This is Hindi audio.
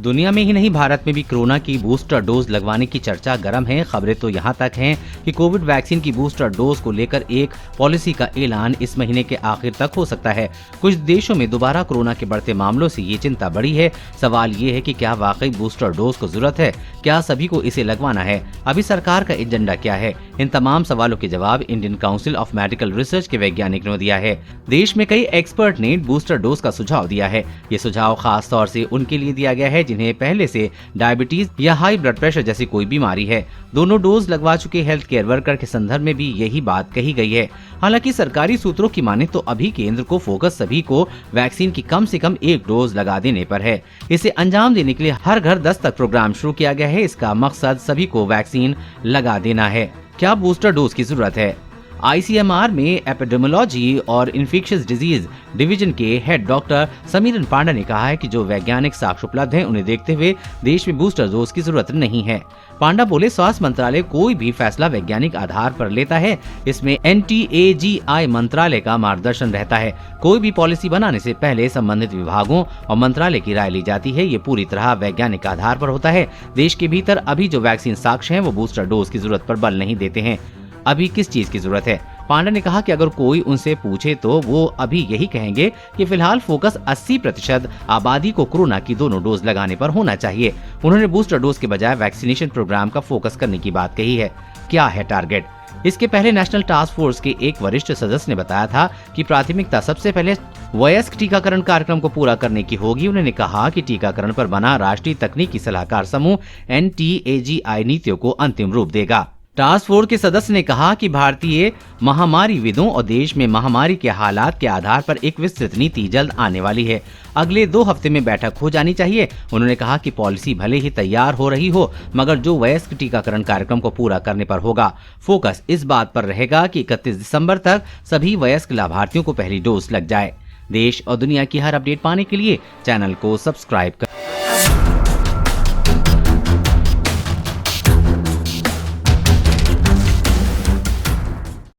दुनिया में ही नहीं, भारत में भी कोरोना की बूस्टर डोज लगवाने की चर्चा गर्म है। खबरें तो यहाँ तक हैं कि कोविड वैक्सीन की बूस्टर डोज को लेकर एक पॉलिसी का ऐलान इस महीने के आखिर तक हो सकता है। कुछ देशों में दोबारा कोरोना के बढ़ते मामलों से ये चिंता बढ़ी है। सवाल ये है कि क्या वाकई बूस्टर डोज को जरूरत है? क्या सभी को इसे लगवाना है? अभी सरकार का एजेंडा क्या है? इन तमाम सवालों के जवाब Indian council of medical research के वैज्ञानिक ने दिया है। देश में कई एक्सपर्ट ने बूस्टर डोज का सुझाव दिया है। ये सुझाव खास तौर से उनके लिए दिया गया है जिन्हें पहले से डायबिटीज या हाई ब्लड प्रेशर जैसी कोई बीमारी है। दोनों डोज लगवा चुके हेल्थ केयर वर्कर के संदर्भ में भी यही बात कही गई है। हालांकि सरकारी सूत्रों की माने तो अभी केंद्र को फोकस सभी को वैक्सीन की कम से कम एक डोज लगा देने पर है। इसे अंजाम देने के लिए हर घर दस्तक प्रोग्राम शुरू किया गया है। इसका मकसद सभी को वैक्सीन लगा देना है। क्या बूस्टर डोज की जरूरत है? ICMR में एपिडेमियोलॉजी और इन्फेक्शियस डिजीज डिवीजन के हेड डॉक्टर समीरन पांडा ने कहा है कि जो वैज्ञानिक साक्ष्य उपलब्ध हैं उन्हें देखते हुए देश में बूस्टर डोज की जरूरत नहीं है। पांडा बोले, स्वास्थ्य मंत्रालय कोई भी फैसला वैज्ञानिक आधार पर लेता है। इसमें NTAGI मंत्रालय का मार्गदर्शन रहता है। कोई भी पॉलिसी बनाने से पहले संबंधित विभागों और मंत्रालय की राय ली जाती है। ये पूरी तरह वैज्ञानिक आधार पर होता है। देश के भीतर अभी जो वैक्सीन साक्ष्य हैं वो बूस्टर डोज की जरूरत पर बल नहीं देते हैं। अभी किस चीज की जरूरत है? पांडा ने कहा कि अगर कोई उनसे पूछे तो वो अभी यही कहेंगे कि फिलहाल फोकस 80% आबादी को कोरोना की दोनों डोज लगाने पर होना चाहिए। उन्होंने बूस्टर डोज के बजाय वैक्सीनेशन प्रोग्राम का फोकस करने की बात कही है। क्या है टारगेट? इसके पहले नेशनल टास्क फोर्स के एक वरिष्ठ सदस्य ने बताया था कि प्राथमिकता सबसे पहले वयस्क टीकाकरण कार्यक्रम को पूरा करने की होगी। उन्होंने कहा कि टीकाकरण पर बना राष्ट्रीय तकनीकी सलाहकार समूह NTAGI नीतियों को अंतिम रूप देगा। टास्क फोर्स के सदस्य ने कहा कि भारतीय महामारी विदों और देश में महामारी के हालात के आधार पर एक विस्तृत नीति जल्द आने वाली है। अगले 2 हफ्ते में बैठक हो जानी चाहिए। उन्होंने कहा कि पॉलिसी भले ही तैयार हो रही हो मगर जो वयस्क टीकाकरण कार्यक्रम को पूरा करने पर होगा। फोकस इस बात पर रहेगा कि 31 दिसंबर तक सभी वयस्क लाभार्थियों को पहली डोज लग जाए। देश और दुनिया की हर अपडेट पाने के लिए चैनल को सब्सक्राइब कर